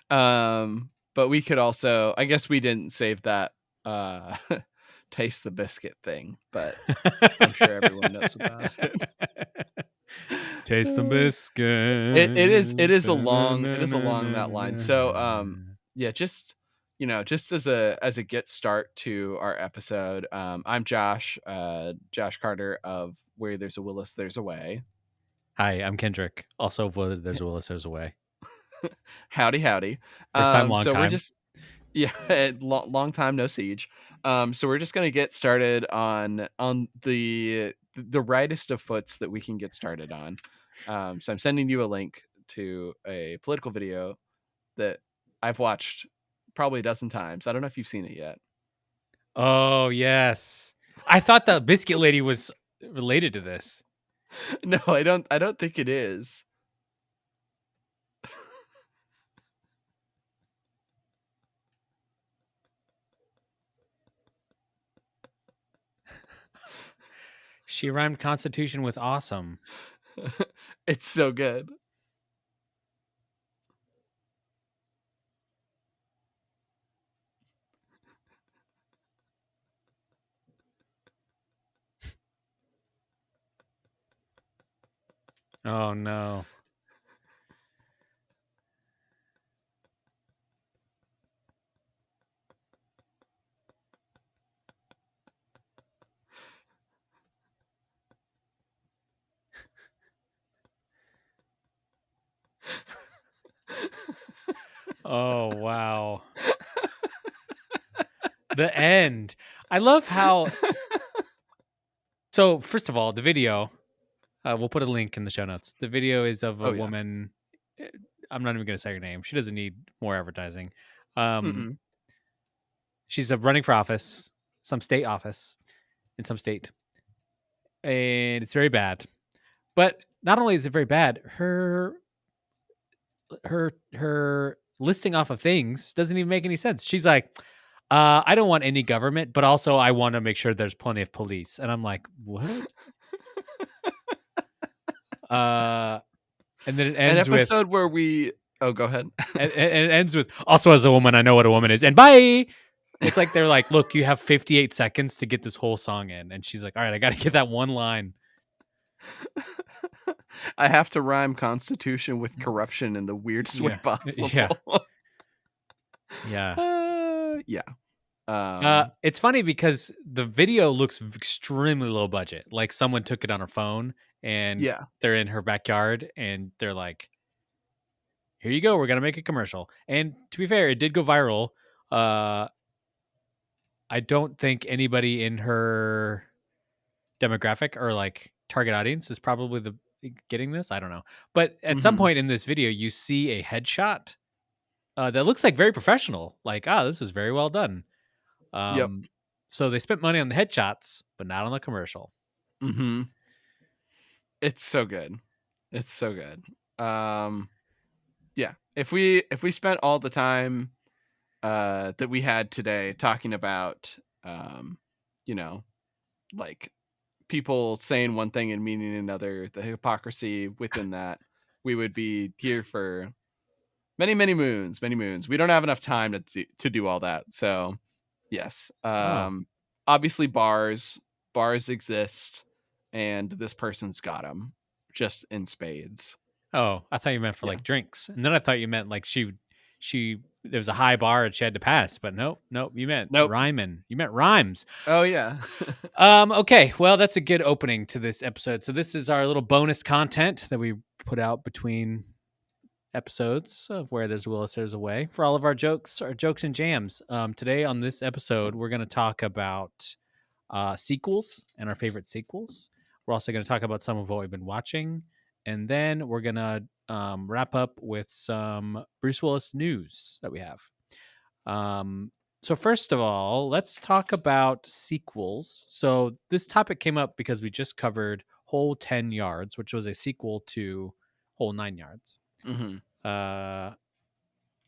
But we could also, I guess we didn't save that taste the biscuit thing, but I'm sure everyone knows about it. Taste the biscuit. It is along that line. So yeah, just just as a get start to our episode, I'm Josh, Josh Carter of Where There's a Willis, There's a Way. Hi, I'm Kendrick. Also, of Whether There's a Willis, There's a Way. Howdy. First time, long So we're time. just long time no siege. So we're just gonna get started on the rightest of foots that we can get started on. So I'm sending you a link to a political video that I've watched probably a dozen times. I don't know if you've seen it yet. Oh, yes. I thought the biscuit lady was related to this. No, I don't think it is. She rhymed Constitution with awesome. It's so good. Oh, no. Oh, wow. The end. I love how. So, first of all, the video, we'll put a link in the show notes. The video is of a woman. I'm not even going to say her name. She doesn't need more advertising. She's running for office, some state office in some state. And it's very bad. But not only is it very bad, her listing off of things doesn't even make any sense. She's like, I don't want any government, but also I want to make sure there's plenty of police. And I'm like, what? And then it ends an episode where we. Oh, go ahead. And it ends with, also as a woman, I know what a woman is, and bye. It's like they're like, look, you have 58 seconds to get this whole song in, and she's like, all right, I got to get that one line. I have to rhyme Constitution with corruption in the weirdest way possible. Yeah. It's funny because the video looks extremely low budget. Like someone took it on her phone and they're in her backyard and they're like, here you go, we're gonna make a commercial. And to be fair, it did go viral. I don't think anybody in her demographic or like target audience is probably getting this. I don't know. But at some point in this video, you see a headshot that looks like very professional. Like, this is very well done. So they spent money on the headshots, but not on the commercial. It's so good. It's so good. Yeah. If we spent all the time that we had today talking about like people saying one thing and meaning another, the hypocrisy within that, we would be here for many moons. We don't have enough time to do all that. So yes, obviously bars exist, and this person's got them just in spades. Oh, I thought you meant for like drinks, and then I thought you meant like she there was a high bar and she had to pass, but nope, you meant rhyming. You meant rhymes. Oh yeah. Okay, well that's a good opening to this episode. So this is our little bonus content that we put out between episodes of Where There's a Willis, There's a Way for all of our jokes and jams. Today on this episode, we're going to talk about sequels and our favorite sequels. We're also going to talk about some of what we've been watching. And then we're going to wrap up with some Bruce Willis news that we have. So first of all, let's talk about sequels. So this topic came up because we just covered Whole 10 Yards, which was a sequel to Whole 9 Yards.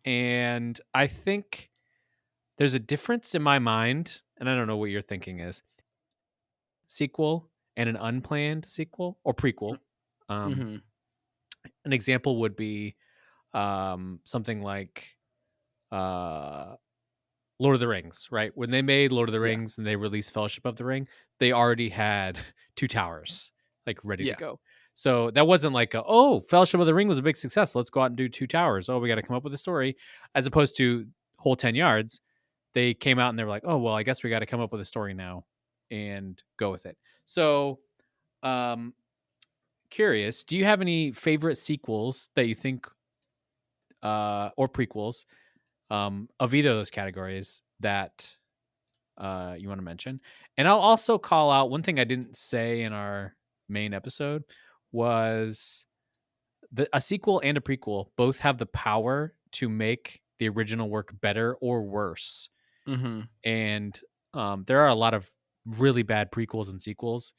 And I think there's a difference in my mind, and I don't know what your thinking is. Sequel and an unplanned sequel or prequel. An example would be something like uh Lord of the Rings, right? When they made Lord of the Yeah. Rings and they released Fellowship of the Ring, they already had two towers like ready to Yeah. go. So that wasn't like oh, Fellowship of the Ring was a big success. Let's go out and do two towers. Oh, we got to come up with a story, as opposed to whole 10 yards. They came out and they were like, oh well, I guess we got to come up with a story now and go with it. So, um, curious, do you have any favorite sequels that you think, or prequels, of either of those categories that you want to mention? And I'll also call out one thing I didn't say in our main episode was a sequel and a prequel both have the power to make the original work better or worse. Mhm. And there are a lot of really bad prequels and sequels,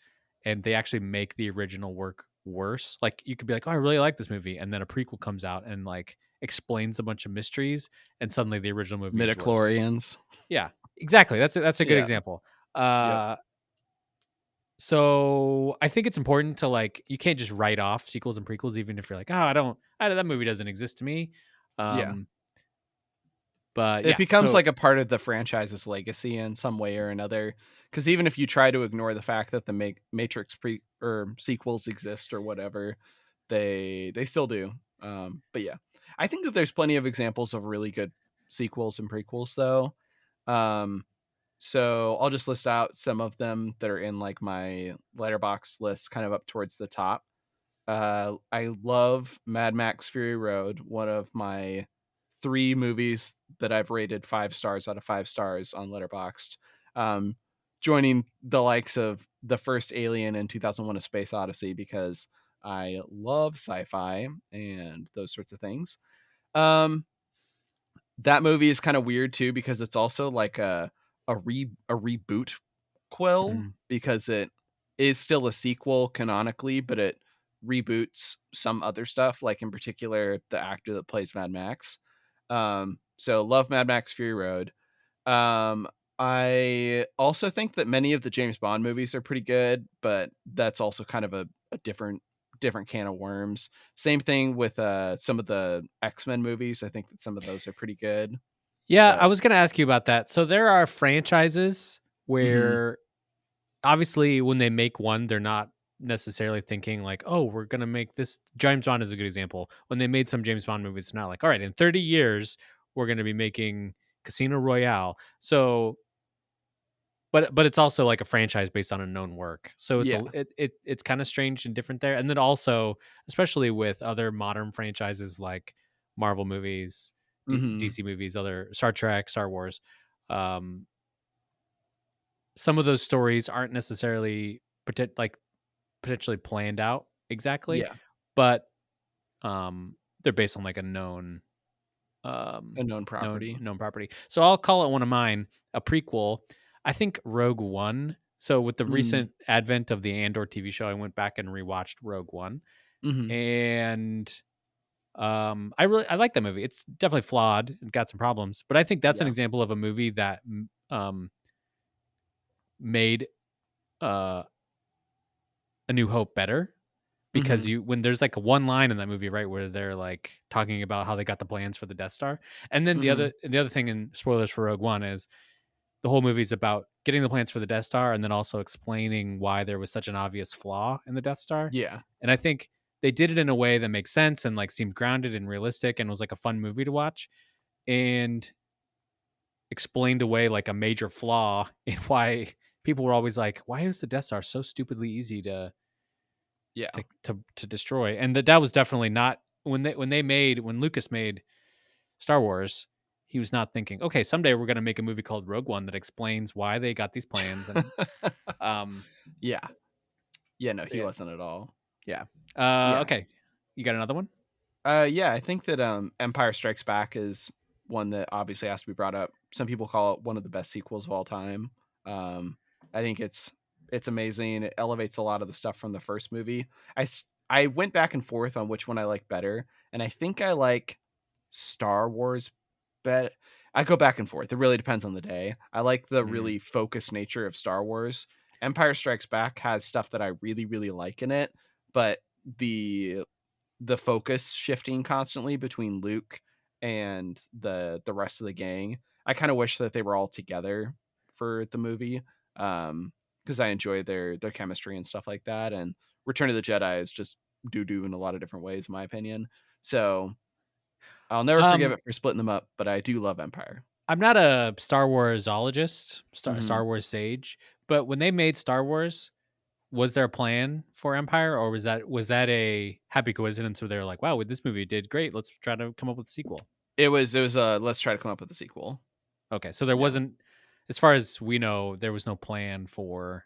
and they actually make the original work worse. Like you could be like, "Oh, I really like this movie," and then a prequel comes out and like explains a bunch of mysteries, and suddenly the original movie is worse. Midichlorians. Yeah, exactly. That's a good Yeah. example. Yep. So I think it's important to like you can't just write off sequels and prequels, even if you're like, oh, that movie doesn't exist to me. Yeah. Um, but It yeah, becomes so like a part of the franchise's legacy in some way or another. Because even if you try to ignore the fact that the Matrix pre or sequels exist or whatever, they still do. But yeah, I think that there's plenty of examples of really good sequels and prequels, though. Um, so I'll just list out some of them that are in like my letterbox list, kind of up towards the top. I love Mad Max Fury Road, one of my 3 movies that I've rated 5 stars out of 5 stars on Letterboxd. Um, joining the likes of the first Alien and 2001: A Space Odyssey because I love sci-fi and those sorts of things. Um, that movie is kind of weird too because it's also like a reboot quill mhm. because it is still a sequel canonically, but it reboots some other stuff, like in particular the actor that plays Mad Max. So love Mad Max Fury Road. Um, I also think that many of the James Bond movies are pretty good, but that's also kind of a different can of worms. Same thing with some of the X-Men movies. I think that some of those are pretty good, Yeah, I but was going to ask you about that. So there are franchises mhm, where obviously when they make one, they're not necessarily thinking like, oh, we're going to make this. James Bond is a good example. When they made some James Bond movies, they're not like, all right, in 30 years, we're going to be making Casino Royale. So but it's also like a franchise based on a known work. So yeah, it's kind of strange and different there. And then also, especially with other modern franchises like Marvel movies, mhm, DC movies, other Star Trek, Star Wars, um, some of those stories aren't necessarily potentially planned out exactly, yeah, but they're based on like a a known known property. known property. So I'll call it one of mine, a prequel. I think Rogue One. So with the Mm, recent advent of the Andor TV show, I went back and rewatched Rogue One, mhm, and I like that movie. It's definitely flawed and got some problems, but I think that's an yeah, example of a movie that made uh, A New Hope better because mhm, you when there's like one line in that movie, right, where they're like talking about how they got the plans for the Death Star, and then mhm, the other thing in spoilers for Rogue One is the whole movie's about getting the plans for the Death Star and then also explaining why there was such an obvious flaw in the Death Star. yeah, And I think they did it in a way that makes sense and like seemed grounded and realistic and was like a fun movie to watch and explained away like a major flaw in why people were always like, why is the Death Star so stupidly easy yeah. to destroy? And that was definitely not when Lucas made Star Wars, he was not thinking, okay, someday we're going to make a movie called Rogue One that explains why they got these plans. And um, Yeah, yeah, no, so he yeah, wasn't at all. yeah. Yeah. Okay, you got another one? Yeah, I think that Empire Strikes Back is one that obviously has to be brought up. Some people call it one of the best sequels of all time. Um, I think it's amazing. It elevates a lot of the stuff from the first movie. I went back and forth on which one I like better, and I think I like Star Wars better. I go back and forth. It really depends on the day. I like the Mm. really focused nature of Star Wars. Empire Strikes Back has stuff that I really like in it, but the the focus shifting constantly between Luke and the rest of the gang. I kind of wish that they were all together for the movie, because I enjoy their chemistry and stuff like that. And Return of the Jedi is just doo doo in a lot of different ways, in my opinion. So I'll never forgive Um, it for splitting them up, but I do love Empire. I'm not a Star Warsologist, Hmm. Star Wars sage, but when they made Star Wars, was there a plan for Empire, or was that a happy coincidence where they were like, "Wow, with this movie did great. Let's try to come up with a sequel." It was let's try to come up with a sequel. Okay, so there Yeah. wasn't, as far as we know, there was no plan for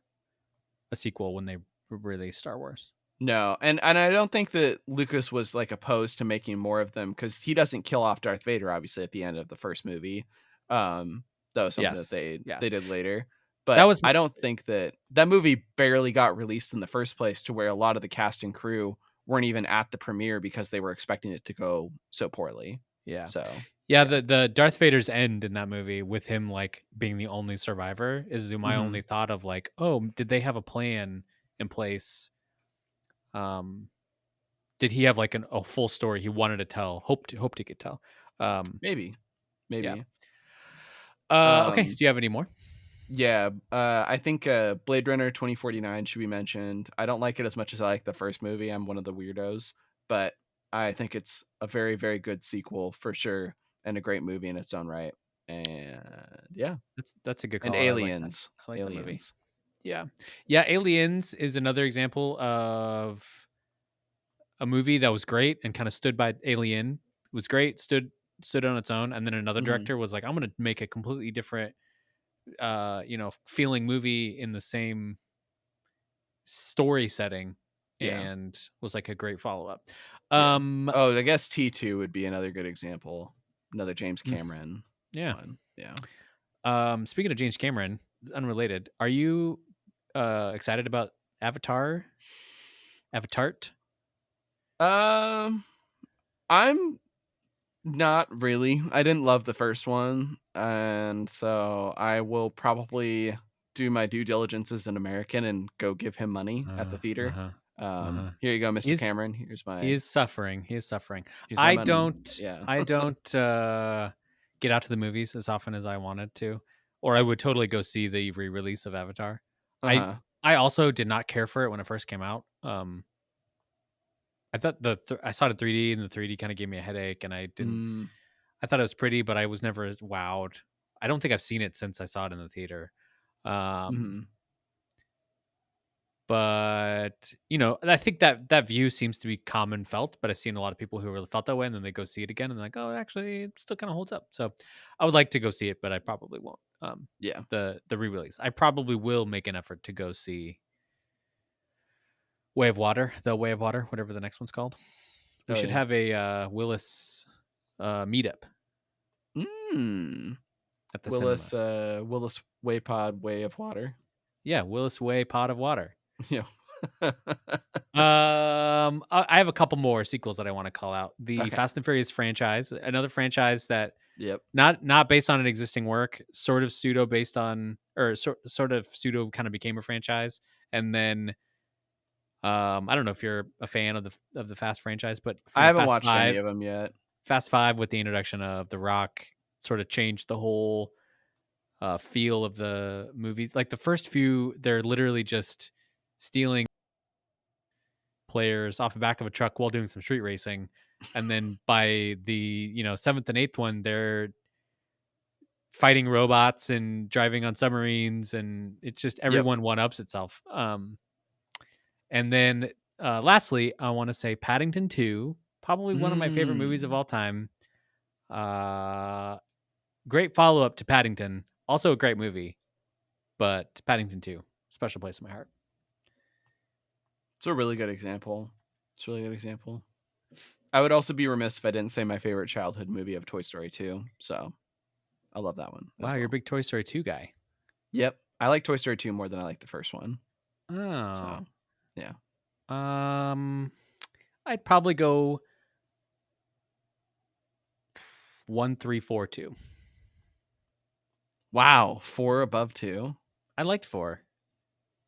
a sequel when they released Star Wars. No, and I don't think that Lucas was, like, opposed to making more of them because he doesn't kill off Darth Vader, obviously, at the end of the first movie. Um, that was something that Yes, they yeah, they did later, that but was I don't think that that movie barely got released in the first place to where a lot of the cast and crew weren't even at the premiere because they were expecting it to go so poorly. yeah. So, Yeah, yeah. the Darth Vader's end in that movie with him like being the only survivor is my only Mhm. thought of like, oh, did they have a plan in place? Um, did he have like a full story he wanted to tell? Hoped he could tell. Um, Maybe, yeah. maybe. Okay. Do Um you have any more? Yeah, I think, Blade Runner 2049 should be mentioned. I don't like it as much as I like the first movie, I'm one of the weirdos, but I think it's a very, very good sequel for sure, and a great movie in its own right, and yeah, That's a good and call out. I like that. Aliens, I like that movie. Aliens. Yeah, yeah. Aliens is another example of a movie that was great and kind of stood by Alien. It was great, stood on its own, and then another Mhm, director was like, I'm gonna make a completely different feeling movie in the same story setting, yeah, and was like a great follow-up. yeah. Um Oh, I guess T2 would be another good example, another James mm, Cameron yeah. one, yeah. Speaking of James Cameron, unrelated, are you excited about Avatar? Avatart? Um, I'm Not really. I didn't love the first one, and so I will probably do my due diligence as an American and go give him money at the theater. Uh-huh. Uh-huh. Here you go, Mr. He's Cameron. he is suffering. He is suffering. Here's my I money. don't Yeah. I don't get out to the movies as often as I wanted to, or I would totally go see the re-release of Avatar. I Uh-huh. I also did not care for it when it first came out. I thought I saw it in 3D, and the 3D kind of gave me a headache, and Mm, I thought it was pretty, but I was never wowed. I don't think I've seen it since I saw it in the theater. Um, mhm. but I think that view seems to be common felt, but I've seen a lot of people who really felt that way, and then they go see it again and they're like, oh, actually it still kind of holds up. So I would like to go see it, but I probably won't. Yeah. The re-release, I probably will make an effort to go see the Way of Water, whatever the next one's called. We Oh, should yeah. have a Willis meetup Mm. at the cinema. Willis Waypod Way of Water. Yeah, Willis Way Pot of Water. Yeah. I have a couple more sequels that I want to call out. The Okay. Fast and Furious franchise, another franchise that Yep. not based on an existing work, sort of pseudo based on, or sort of pseudo kind of became a franchise, and then I don't know if you're a fan of the Fast franchise, but I haven't watched any of them yet. Fast Five with the introduction of The Rock sort of changed the whole feel of the movies. Like the first few, they're literally just stealing players off the back of a truck while doing some street racing, and then by the seventh and eighth one, they're fighting robots and driving on submarines, and it's just Yep. everyone one ups itself. And then lastly, I want to say Paddington 2, probably one of my favorite movies of Mm. all time. Uh, Great follow up to Paddington, also a great movie, but Paddington 2, special place in my heart. It's a really good example. It's a really good example. I would also be remiss if I didn't say my favorite childhood movie of Toy Story 2. So I love that one Wow, as you're a well. big Toy Story 2 guy. Yep. I like Toy Story 2 more than I like the first one. Oh. So yeah. Um, I'd probably go 1, 3, 4, 2. Wow. 4 above 2. I liked 4.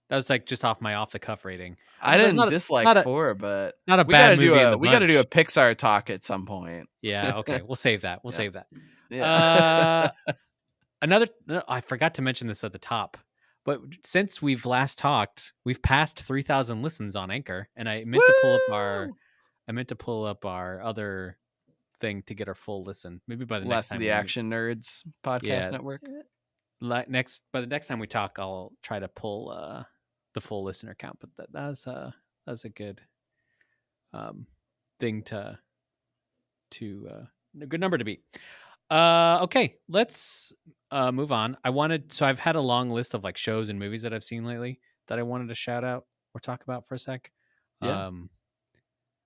That was like just off the cuff rating. I There's didn't not a dislike not a 4, but not a we bad gotta do movie in a the we gotta do a bunch. Pixar talk at some point. Yeah, okay. We'll save that. We'll Yeah. save that. Yeah. Uh Another no, I forgot to mention this at the top, but since we've last talked, we've passed 3,000 listens on Anchor, and Woo! I meant to pull up our other thing to get our full listen. Maybe by the next Less of time the we meet. Action Nerds podcast Yeah. network. Next by the next time we talk, I'll try to pull the full listener count, but that's a good um thing to a good number to beat. Okay, let's move on. I've had a long list of like shows and movies that I've seen lately that I wanted to shout out or talk about for a sec. Yeah. Um,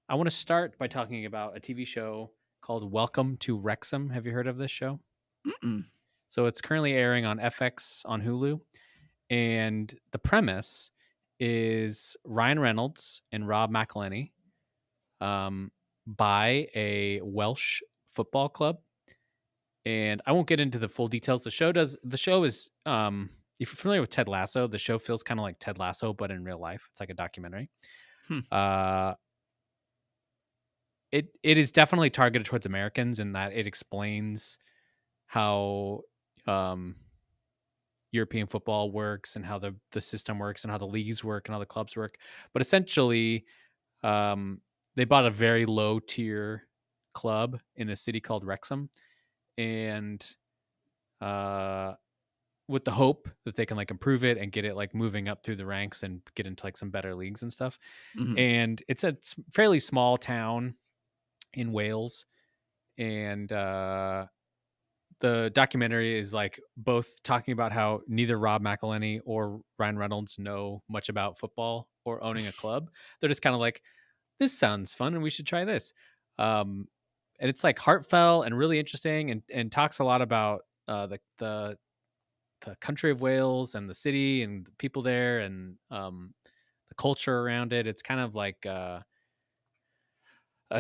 I want to start by talking about a TV show called Welcome to Wrexham. Have you heard of this show? Mm-mm. So it's currently airing on FX on Hulu, and the premise is Ryan Reynolds and Rob McElhenney buy a Welsh football club, and I won't get into the full details. The show is if you're familiar with Ted Lasso, the show feels kind of like Ted Lasso but in real life. It's like a documentary. Hmm. Uh it is definitely targeted towards Americans in that it explains how um European football works and how the system works and how the leagues work and how the clubs work. But essentially, they bought a very low tier club in a city called Wrexham, and uh, with the hope that they can like improve it and get it like moving up through the ranks and get into like some better leagues and stuff. Mhm. And it's a fairly small town in Wales, and the documentary is like both talking about how neither Rob McElhenney or Ryan Reynolds know much about football or owning a club. They're just kind of like, this sounds fun and we should try this. Um, and it's like heartfelt and really interesting, and talks a lot about the country of Wales and the city and the people there, and the culture around it. It's kind of like a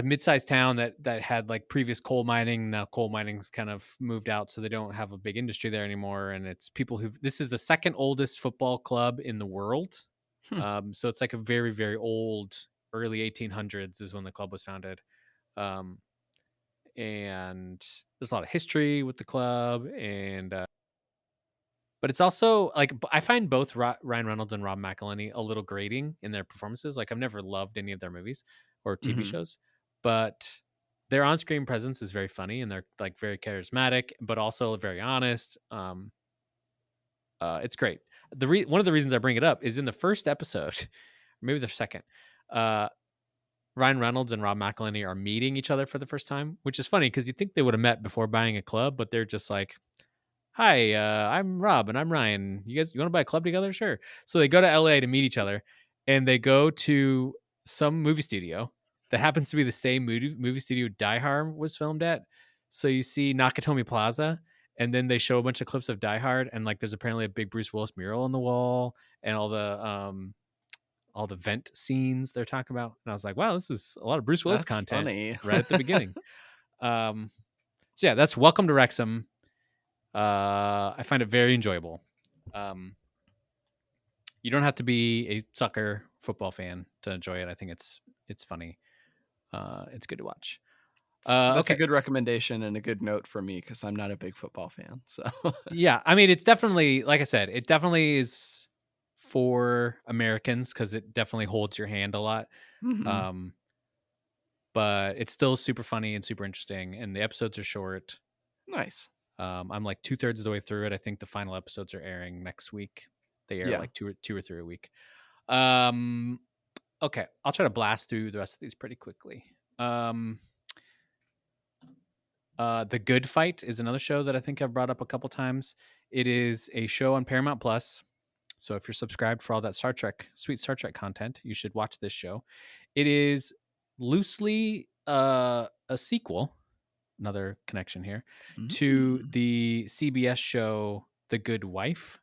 mid-sized town that had like previous coal mining. Now coal mining's kind of moved out, so they don't have a big industry there anymore. And it's people who this is the second oldest football club in the world. Hmm. So it's like a very very old, early 1800s is when the club was founded. Um, and there's a lot of history with the club, and but it's also like I find both Ryan Reynolds and Rob McElhenney a little grating in their performances. Like I've never loved any of their movies or TV Mhm. shows, but their on-screen presence is very funny and they're like very charismatic, but also very honest. It's great. One of the reasons I bring it up is in the first episode, maybe the second. Uh, Ryan Reynolds and Rob McElhenney are meeting each other for the first time, which is funny because you think they would have met before buying a club, but they're just like, hi, I'm Rob and I'm Ryan. You want to buy a club together? Sure. So they go to LA to meet each other, and they go to some movie studio that happens to be the same movie studio Die Hard was filmed at. So you see Nakatomi Plaza, and then they show a bunch of clips of Die Hard, and like there's apparently a big Bruce Willis mural on the wall, and all the vent scenes they're talking about. And I was like, wow, this is a lot of Bruce Willis That's content funny. right at the beginning. Um, so yeah, that's Welcome to Wrexham. I find it very enjoyable. Um, you don't have to be a soccer football fan to enjoy it. I think it's funny. It's good to watch. That's a Okay, good recommendation and a good note for me because I'm not a big football fan. So yeah. I mean, it's definitely like I said, it definitely is for Americans because it definitely holds your hand a lot. Mhm. Um, but it's still super funny and super interesting, and the episodes are short. Nice. I'm like 2/3 of the way through it. I think the final episodes are airing next week. They air Yeah. like two or three a week. Um, okay, I'll try to blast through the rest of these pretty quickly. The Good Fight is another show that I think I've brought up a couple times. It is a show on Paramount Plus. So if you're subscribed for all that sweet Star Trek content, you should watch this show. It is loosely a sequel, another connection here, to Mm. the CBS show The Good Wife,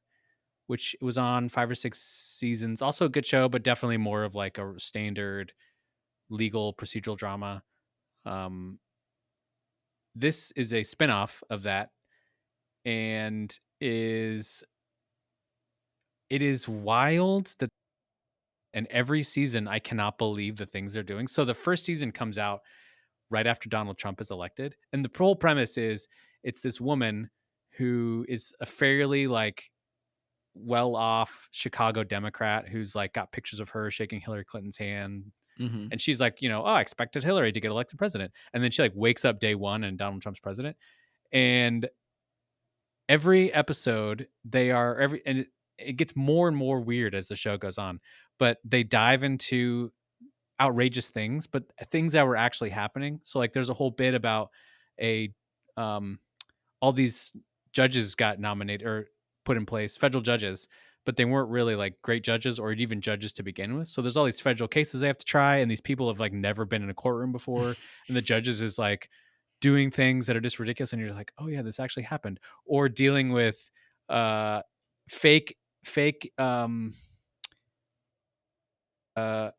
which was on 5 or 6 seasons. Also a good show, but definitely more of like a standard legal procedural drama. Um, this is a spinoff of that, and is it is wild that, and every season I cannot believe the things they're doing. So the first season comes out right after Donald Trump is elected, and the whole premise is it's this woman who is a fairly like well-off Chicago Democrat who's like got pictures of her shaking Hillary Clinton's hand. Mhm. And she's like, oh, I expected Hillary to get elected president. And then she like wakes up day one and Donald Trump's president. And every episode they are every and it gets more and more weird as the show goes on. But they dive into outrageous things, but things that were actually happening. So like there's a whole bit about a um all these judges got nominated or put in place, federal judges, but they weren't really like great judges or even judges to begin with. So there's all these federal cases they have to try, and these people have like never been in a courtroom before, and the judges is like doing things that are just ridiculous, and you're like, oh yeah, this actually happened. Or dealing with uh fake fake uh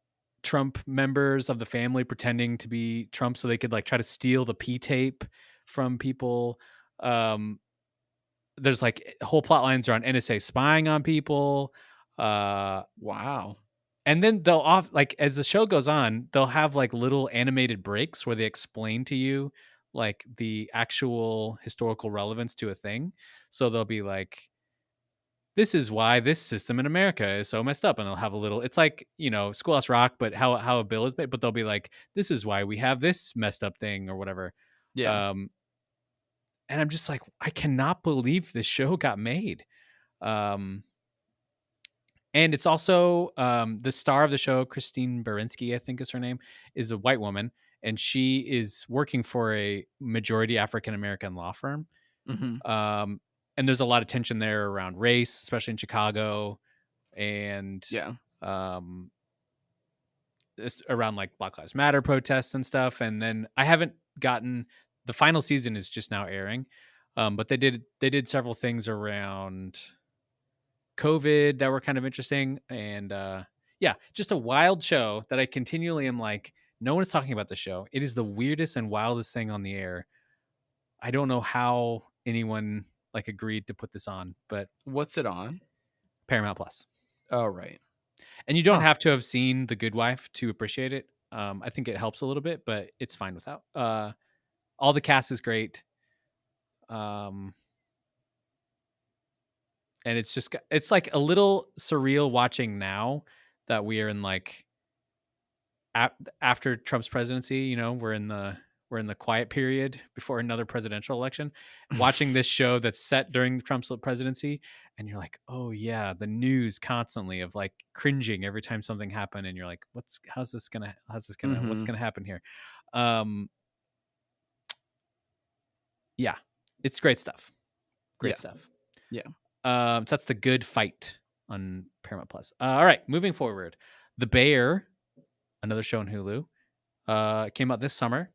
Trump members of the family pretending to be Trump so they could like try to steal the P tape from people. Um, there's like whole plot lines around NSA spying on people. Uh, Wow. and then they'll off like as the show goes on, they'll have like little animated breaks where they explain to you like the actual historical relevance to a thing. So they'll be like, this is why this system in America is so messed up. And they'll have a little, it's like, Schoolhouse Rock, but how a bill is made, but they'll be like, this is why we have this messed up thing or whatever. Yeah. Um, and I'm just like, I cannot believe this show got made. Um, and it's also the star of the show, Christine Baranski, I think is her name, is a white woman, and she is working for a majority African American law firm. Mhm. Um, and there's a lot of tension there around race, especially in Chicago, and Yeah. um, this, around like Black Lives Matter protests and stuff. And then I haven't gotten the final season is just now airing, but they did several things around COVID that were kind of interesting, and yeah, just a wild show that I continually am like, no one is talking about the show. It is the weirdest and wildest thing on the air. I don't know how anyone like agreed to put this on, but What's it on? Paramount Plus. Oh, right. And you don't Huh. have to have seen The Good Wife to appreciate it. I think it helps a little bit, but it's fine without. All the cast is great. Um, and it's like a little surreal watching now that we are in like after Trump's presidency, we're in the quiet period before another presidential election. Watching this show that's set during Trump's presidency, and you're like, oh yeah, the news constantly of like cringing every time something happened, and you're like, what's Mhm. gonna happen here? Um, yeah, it's great stuff. Great Yeah. stuff. Yeah. So that's The Good Fight on Paramount Plus. All right, moving forward, The Bear, another show on Hulu, came out this summer.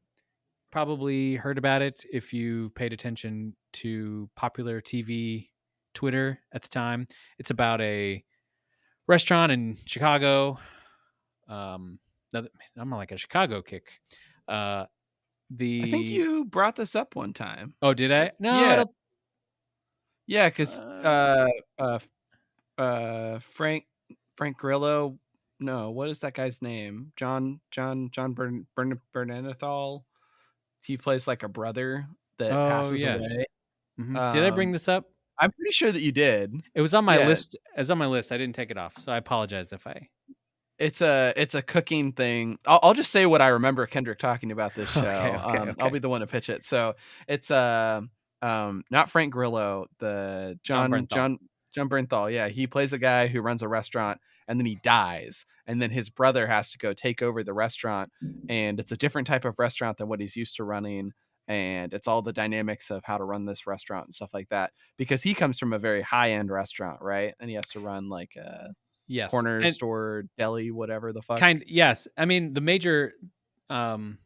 Probably heard about it if you paid attention to popular TV Twitter at the time. It's about a restaurant in Chicago. Um, I'm on like a Chicago kick. Uh, I think the you brought this up one time. Oh, did I? No, I Yeah. don't. Yeah, 'cause, Uh, uh, Frank Grillo, no, what is that guy's name? John Bernenthal. He plays, like, a brother that oh passes yeah. away. Did I bring Um, this up? I'm pretty sure that you did. It was on my Yeah. list. It was on my list. I didn't take it off, so I apologize if I. It's a cooking thing. I'll just say what I remember Kendrick talking about this Okay, show. okay, I'll okay. be the one to pitch it. So it's not Frank Grillo, the John Bernthal. John Bernthal. Yeah, he plays a guy who runs a restaurant and then he dies, and then his brother has to go take over the restaurant, and it's a different type of restaurant than what he's used to running. And it's all the dynamics of how to run this restaurant and stuff like that, because he comes from a very high end restaurant, right? And he has to run like a Yes, corner and store, deli, whatever the fuck. yes. I mean, the major um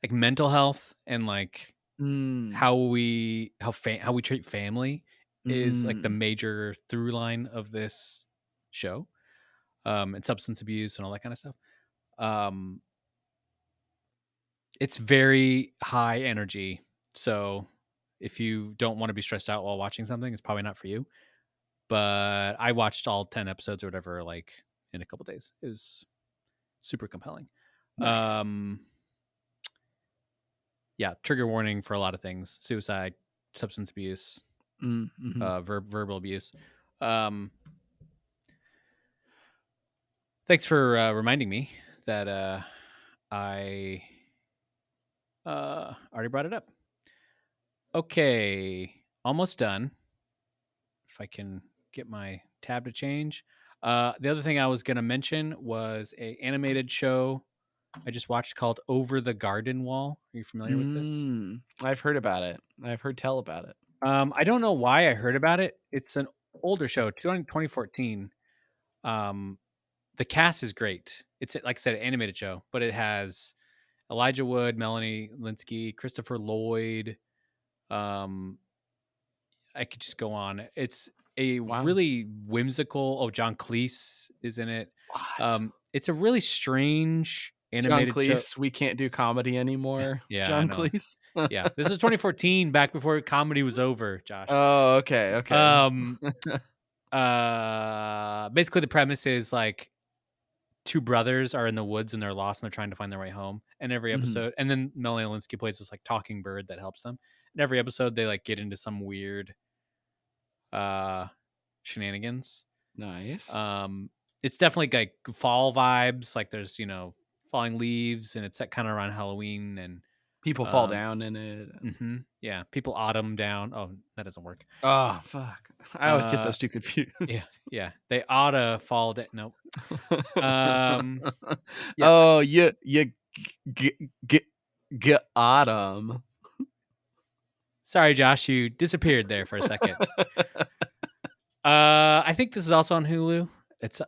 like mental health and like Mm, how we treat family is like the mm. major through line of this show, and substance abuse and all that kind of stuff. um it's very high energy, so if you don't want to be stressed out while watching something, it's probably not for you. but I watched all 10 episodes or whatever like in a couple days. It was super compelling. Nice. Yeah, trigger warning for a lot of things: suicide, substance abuse, Mm-hmm. verbal abuse. Um, Thanks for reminding me that I already brought it up. Okay, almost done. If I can get my tab to change. The other thing I was going to mention was a animated show I just watched called Over the Garden Wall. Are you familiar with this? I've heard about it. I've heard tell about it. I don't know why I heard about it. It's an older show, 2014. Um, the cast is great. It's like I said, an animated show, but it has Elijah Wood, Melanie Linsky, Christopher Lloyd. Um, I could just go on. It's a Wow. really whimsical. Oh, John Cleese is in it. What? It's a really strange John animated show. Cleese, we can't do comedy anymore. Yeah, I John know. Cleese. Yeah, this is 2014, back before comedy was over. Josh. Oh, okay, okay. Um, Basically the premise is like two brothers are in the woods and they're lost and they're trying to find their way home. And every Mhm. episode, and then Melanie Linsky plays this like talking bird that helps them. And every episode, they like get into some weird uh shenanigans. Nice. Um, it's definitely like fall vibes. Like there's falling leaves, and it's set kind of around Halloween and People fall um, down in it. yeah, people autumn down. Oh, that doesn't work. Oh, fuck. I always get Uh, those two yeah, confused. yeah, they oughta fall down. Nope. Um, yeah. Oh, you get get autumn. Sorry, Josh, you disappeared there for a second. I think this is also on Hulu. It's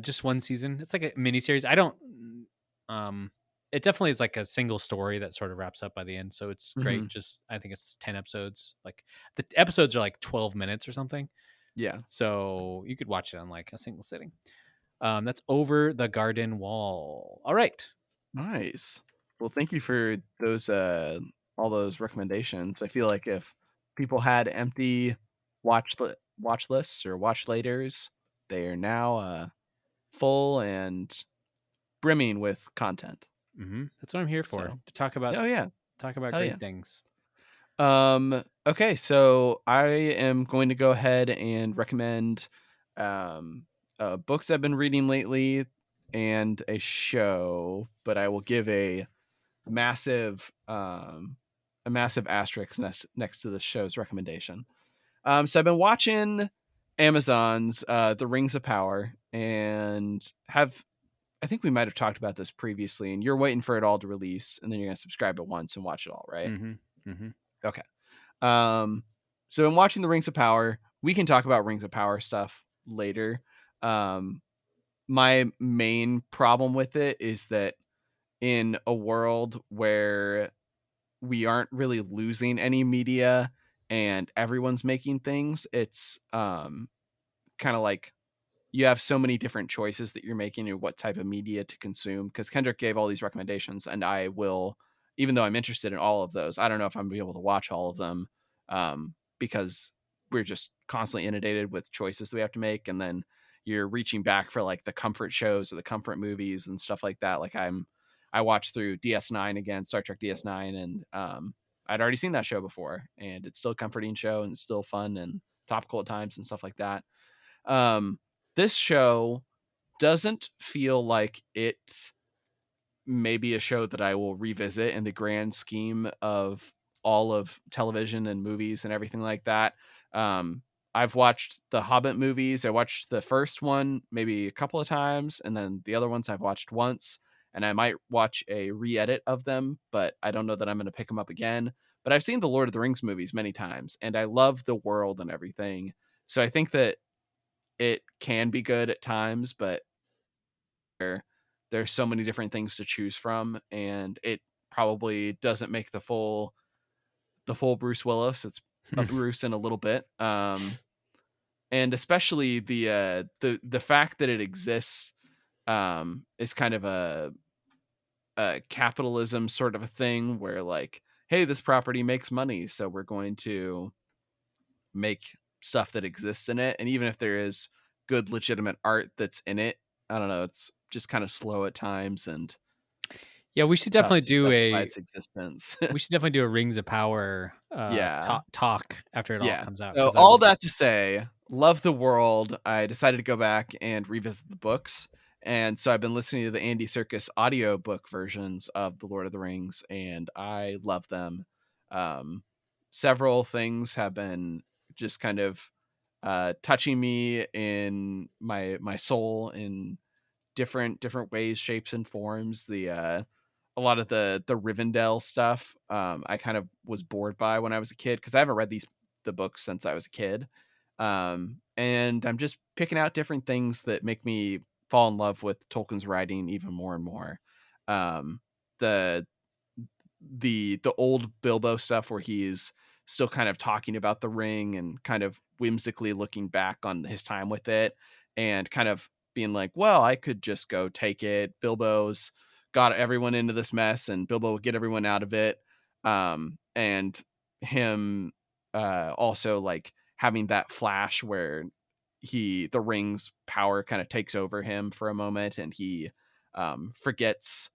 just one season. It's like a mini series. I don't um it definitely is like a single story that sort of wraps up by the end. So it's great. Mhm. Just I think it's 10 episodes. Like the episodes are like 12 minutes or something. Yeah. So you could watch it on like a single sitting. That's Over the Garden Wall. All right. Nice. Well, thank you for those all those recommendations. I feel like if people had empty watch lists or watch laters, they are now full and brimming with content. That's what I'm here for. So, To talk about oh yeah, hell great yeah. things. Okay, so I am going to go ahead and recommend um books I've been reading lately and a show, but I will give massive a massive asterisk next to the show's recommendation. So I've been watching Amazon's The Rings of Power and have I think we might have talked about this previously, and you're waiting for it all to release, and then you're gonna subscribe at once and watch it all, right? Mm-hmm. Mm-hmm. Okay. Um, so I'm watching the Rings of Power. We can talk about Rings of Power stuff later. Um, my main problem with it is that in a world where we aren't really losing any media and everyone's making things, it's kind of like you have so many different choices that you're making and what type of media to consume. Because Kendrick gave all these recommendations, and I will, even though I'm interested in all of those, I don't know if I'm gonna be able to watch all of them because we're just constantly inundated with choices that we have to make, and then you're reaching back for like the comfort shows or the comfort movies and stuff like that. Like I watched through DS9 again, Star Trek DS9, and I'd already seen that show before, and it's still a comforting show and it's still fun and topical at times and stuff like that. Um, this show doesn't feel like it may be a show that I will revisit in the grand scheme of all of television and movies and everything like that. I've watched the Hobbit movies. I watched the first one maybe a couple of times, and then the other ones I've watched once, and I might watch a re-edit of them, but I don't know that I'm going to pick them up again. But I've seen the Lord of the Rings movies many times, and I love the world and everything. So I think that it can be good at times, but there's so many different things to choose from, and it probably doesn't make the full Bruce Willis. It's a Bruce in a little bit. And especially the fact that it exists is kind of a capitalism sort of a thing where like, hey, this property makes money, so we're going to make stuff that exists in it. And even if there is good, legitimate art that's in it, I don't know, it's just kind of slow at times and Yeah, we should tough definitely to do justify a its existence. Rings of Power Yeah. talk after it all Yeah. comes out, So because I all would. that to say, love the world. I decided to go back and revisit the books. And so I've been listening to the Andy Serkis audiobook versions of The Lord of the Rings, and I love them. Um, Several things have been just kind of touching me in my soul in different ways, shapes, and forms. The A lot of the Rivendell stuff, I kind of was bored by when I was a kid because I haven't read the books since I was a kid. And I'm just picking out different things that make me fall in love with Tolkien's writing even more and more. Um, the the old Bilbo stuff where he's still kind of talking about the ring and kind of whimsically looking back on his time with it and kind of being like, well, I could just go take it. Bilbo's got everyone into this mess and Bilbo will get everyone out of it. And him also like having that flash where the ring's power kind of takes over him for a moment and he forgets,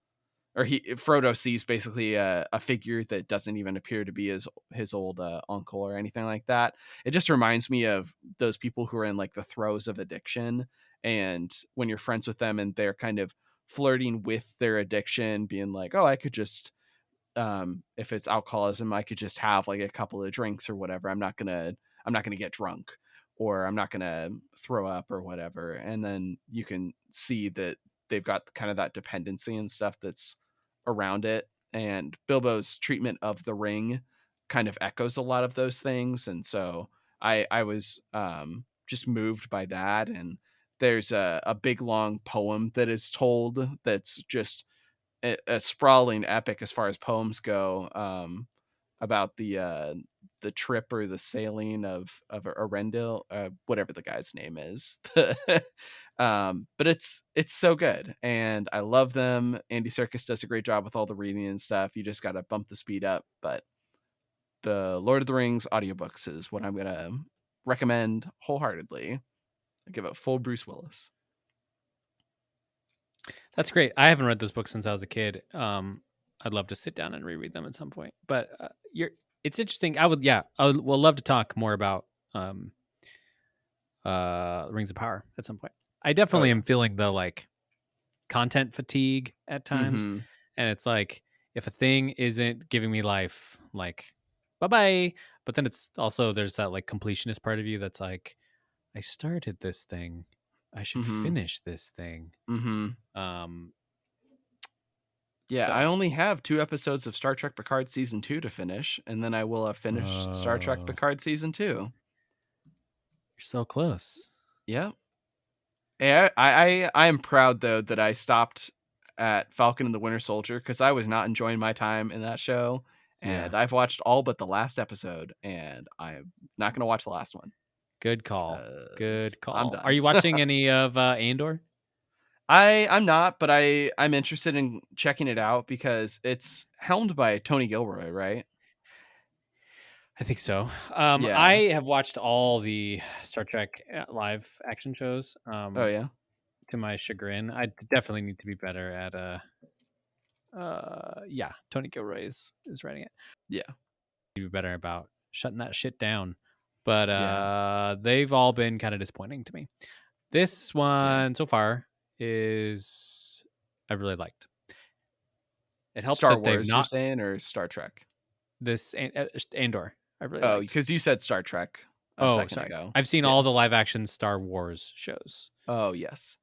or Frodo sees basically a figure that doesn't even appear to be his old uncle or anything like that. It just reminds me of those people who are in like the throes of addiction, and when you're friends with them and they're kind of flirting with their addiction, being like, "Oh, I could just if it's alcoholism, I could just have like a couple of drinks or whatever. I'm not gonna get drunk, or I'm not gonna throw up or whatever." And then you can see that they've got kind of that dependency and stuff that's around it. And Bilbo's treatment of the ring kind of echoes a lot of those things. And so I was just moved by that. And there's a big long poem that is told that's just a sprawling epic as far as poems go, about the trip or the sailing of Arendelle, whatever the guy's name is. But it's so good, and I love them. Andy Serkis does a great job with all the reading and stuff. You just got to bump the speed up. But the Lord of the Rings audiobooks is what I'm gonna recommend wholeheartedly. I give it full Bruce Willis. That's great. I haven't read those books since I was a kid. I'd love to sit down and reread them at some point. But it's interesting. Will love to talk more about Rings of Power at some point. I Oh definitely yeah. am feeling the like content fatigue at times, Mm-hmm. and it's like if a thing isn't giving me life, like bye bye. But then it's also there's that like completionist part of you that's like, I started this thing, I should Mm-hmm. finish this thing. Mm-hmm. Um, Yeah, I so only have 2 episodes of Star Trek Picard season 2 to finish, and then I will have finished Star Trek you're Picard season 2. so close. Yeah. Yeah, I am proud though that I stopped at Falcon and the Winter Soldier because I was not enjoying my time in that show, Yeah, and I've watched all but the last episode, and I'm not gonna watch the last one good call. because Good I'm call. Are done. you watching any of Andor? I'm not, but I'm interested in checking it out because it's helmed by Tony Gilroy, right? I think so. Yeah. I have watched all the Star Trek live action shows. Oh yeah. To my chagrin, I definitely need to be better at yeah, Tony Gilroy is writing it. Yeah. Need to be better about shutting that shit down. But Yeah. they've all been kind of disappointing to me. This Yeah. one so far is I really liked. It helps Star that they've Wars, you're not saying, or Star Trek? this Andor. I really Oh, liked. because you said Star Trek a Oh, second sorry. ago. I've seen Yeah. all the live action Star Wars shows. Oh, yes.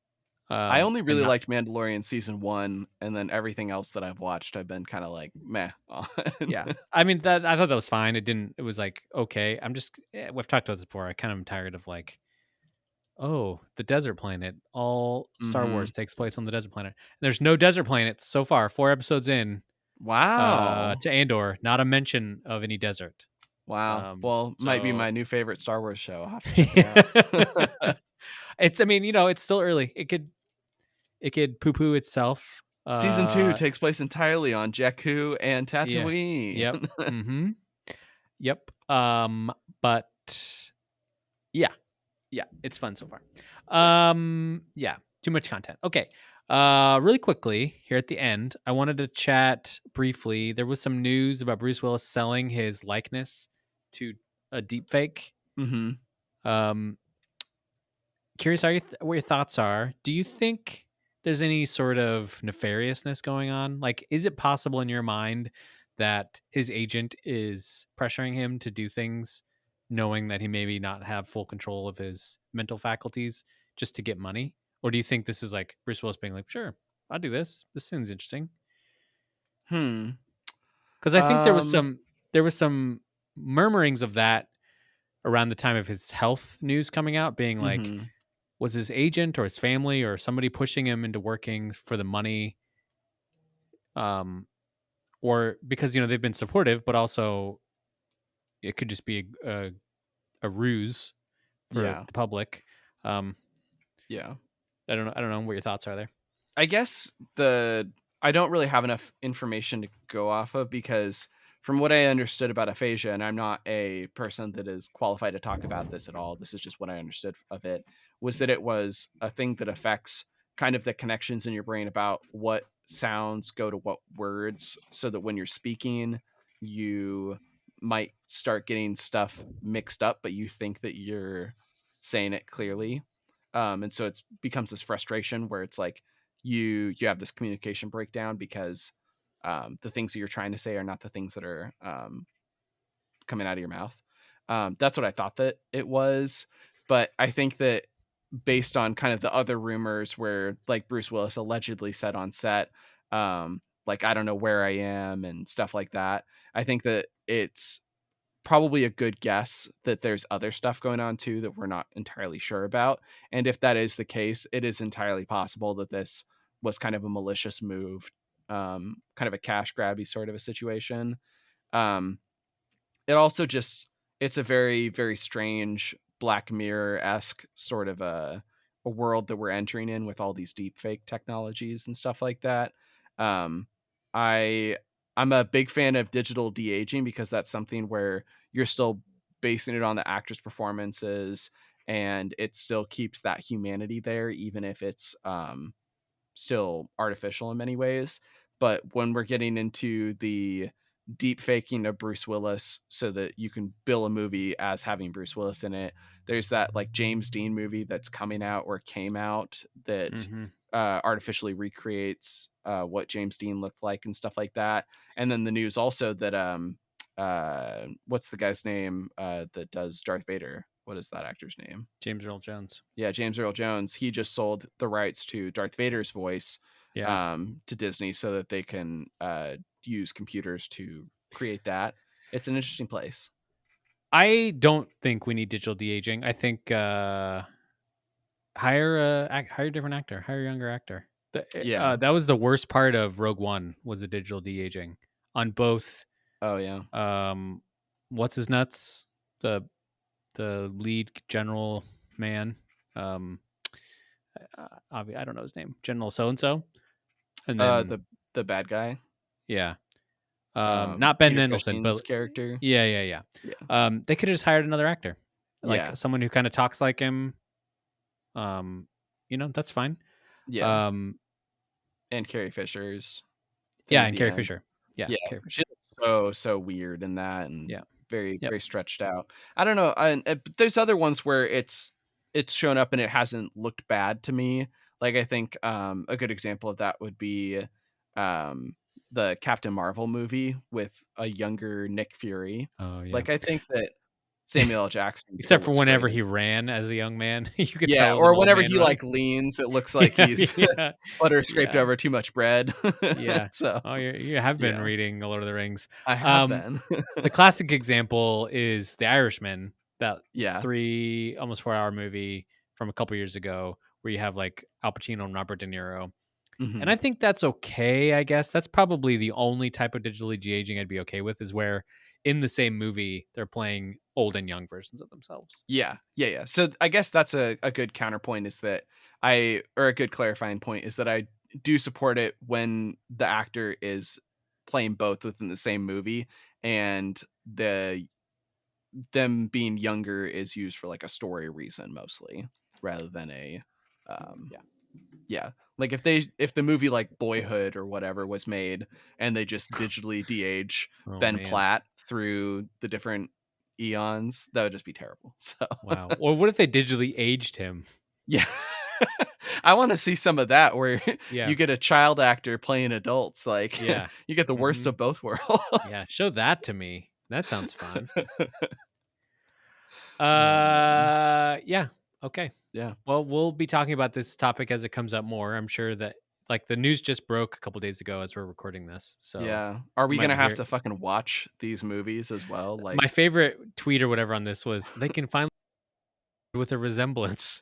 I only And really not liked Mandalorian season 1, and then everything else that I've watched, I've been kind of like meh on. yeah. I mean that I thought that was fine. It didn't. It was like okay. We've talked about this before. I kind of am tired of like the desert planet. All Star Hmm. Wars takes place on the desert planet. There's no desert planets so far. 4 episodes in Wow. to Andor, not a mention of any desert. Wow. Well, might be So my new favorite Star Wars show. I'll have to check it out. it's. I mean, it's still early. It could poo poo itself. Season 2 takes place entirely on Jakku and Yeah. Tatooine. Yep. Mm-hmm. Yep. But Yeah. Yeah, it's fun so far. Nice. Yeah, too much content. Okay. Really quickly here at the end, I wanted to chat briefly. There was some news about Bruce Willis selling his likeness to a deepfake. Mhm. Um, Curious what your thoughts are. Do you think there's any sort of nefariousness going on? Like, is it possible in your mind that his agent is pressuring him to do things, knowing that he maybe not have full control of his mental faculties just to get money? Or do you think this is like Bruce Willis being like, "Sure, I'll do this. This seems interesting." Hmm. Because I think Um, there was some murmurings of that around the time of his health news coming out, being like, mhm. was his agent or his family or somebody pushing him into working for the money, um or because they've been supportive, but also it could just be a ruse for Yeah. the public. um Yeah. I don't know what your thoughts are there. I guess I don't really have enough information to go off of because from what I understood about aphasia, and I'm not a person that is qualified to talk about this at all, this is just what I understood of it, was that it was a thing that affects kind of the connections in your brain about what sounds go to what words, so that when you're speaking, you might start getting stuff mixed up, but you think that you're saying it clearly. And so it becomes this frustration where it's like you have this communication breakdown because the things that you're trying to say are not the things that are coming out of your mouth. That's what I thought that it was, but I think that based on kind of the other rumors where like Bruce Willis allegedly said on set, like I don't know where I am and stuff like that. I think that it's probably a good guess that there's other stuff going on too that we're not entirely sure about. And if that is the case, it is entirely possible that this was kind of a malicious move, kind of a cash grabby sort of a situation. Um, it also just it's a very, very strange Black Mirror-esque sort of a world that we're entering in with all these deep fake technologies and stuff like that. Um, I I'm a big fan of digital de-aging because that's something where you're still basing it on the actor's performances and it still keeps that humanity there, even if it's still artificial in many ways. But when we're getting into the deep faking of Bruce Willis so that you can bill a movie as having Bruce Willis in it, there's that like James Dean movie that's coming out or came out that Hmm. artificially recreates what James Dean looked like and stuff like that. And then the news also that what's the guy's name that does Darth Vader? What is that actor's name? James Earl Jones. Yeah, James Earl Jones, he just sold the rights to Darth Vader's voice Yeah, to Disney so that they can use computers to create that. It's an interesting place. I don't think we need digital de-aging. I think hire a different actor, hire a younger actor. Yeah. That was the worst part of Rogue One, was the digital de-aging on both. Oh yeah. um what's his nuts, the lead general man. um I don't know his name, General so and so. And then, The bad guy, yeah, not Ben Peter Mendelsohn, Cushing's but character. yeah, yeah, yeah. Yeah. They could have just hired another actor, like Yeah. someone who kind of talks like him. That's fine. Yeah. um And Carrie Fisher's thing yeah, at and the Carrie end. Fisher. Yeah, Yeah, Carrie Fisher. she looks so weird in that and Yeah. very, Yep. very stretched out. I don't know, but there's other ones where it's shown up and it hasn't looked bad to me. Like, I think, a good example of that would be, um, the Captain Marvel movie with a younger Nick Fury. Oh yeah. Like, I think that Samuel L. Jackson still Except for looks great whenever in. he ran as a young man, you could tell Yeah, it was an or old whenever man he, running. like, leans, it looks like Yeah, he's yeah, butter scraped yeah, over too much bread. yeah. So, Oh, you have been yeah, reading The Lord of the Rings. I have Um, been. the classic example is The Irishman, that Yeah. almost 4 hour movie from a couple years ago, where you have like Al Pacino and Robert De Niro. And Mhm. I think that's okay, I guess. That's probably the only type of digitally de-aging I'd be okay with, is where in the same movie they're playing old and young versions of themselves. Yeah. Yeah, yeah. So I guess that's a good counterpoint is that or a good clarifying point is that I do support it when the actor is playing both within the same movie and the them being younger is used for like a story reason mostly, rather than a Yeah. yeah. Like if the movie like Boyhood or whatever was made and they just digitally de-age Oh Ben man. Platt through the different eons, that would just be terrible. So Wow. Or what if they digitally aged him? yeah. I want to see some of that where Yeah. you get a child actor playing adults. Like Yeah. you get the worst Mhm. of both worlds. Yeah. Show that to me. That sounds fun. Oh man. Yeah. Okay. Yeah. Well, we'll be talking about this topic as it comes up more. I'm sure that like the news just broke a couple days ago as we're recording this. So Yeah. Are you we might gonna be have here. to fucking watch these movies as well? My Like favorite tweet or whatever on this was they can finally with a resemblance.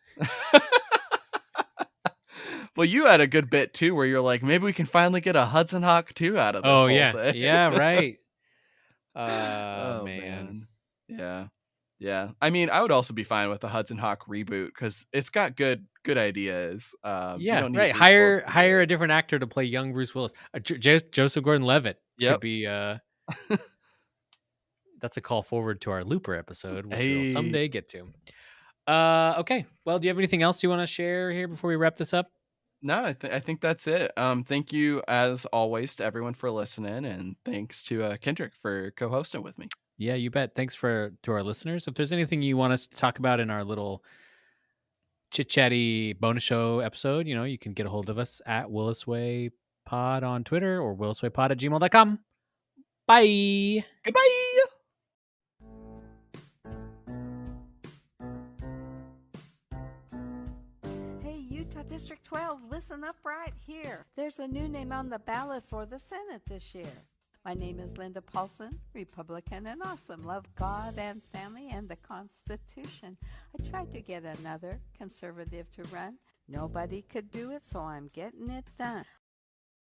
well, you had a good bit too where you're like, maybe we can finally get a Hudson Hawk 2 out of this Oh whole yeah. thing. Yeah, right. Oh Man. man. Yeah. Yeah. I mean, I would also be fine with the Hudson Hawk reboot because it's got good ideas. You Yeah, don't need right. Bruce Willis to do Hire it. a different actor to play young Bruce Willis. Joseph Gordon-Levitt could Yep. be that's a call forward to our Looper episode, which we'll Hey. someday get to. Okay. Well, do you have anything else you want to share here before we wrap this up? No, I think that's it. Thank you as always to everyone for listening, and thanks to Kendrick for co-hosting with me. Yeah, you bet. Thanks to our listeners. If there's anything you want us to talk about in our little chit chatty bonus show episode, you can get a hold of us at WillisWayPod on Twitter or WillisWayPod@gmail.com. Bye. Goodbye. Hey, Utah District 12, listen up right here. There's a new name on the ballot for the Senate this year. My name is Linda Paulson, Republican and awesome. Love God and family and the Constitution. I tried to get another conservative to run. Nobody could do it, so I'm getting it done.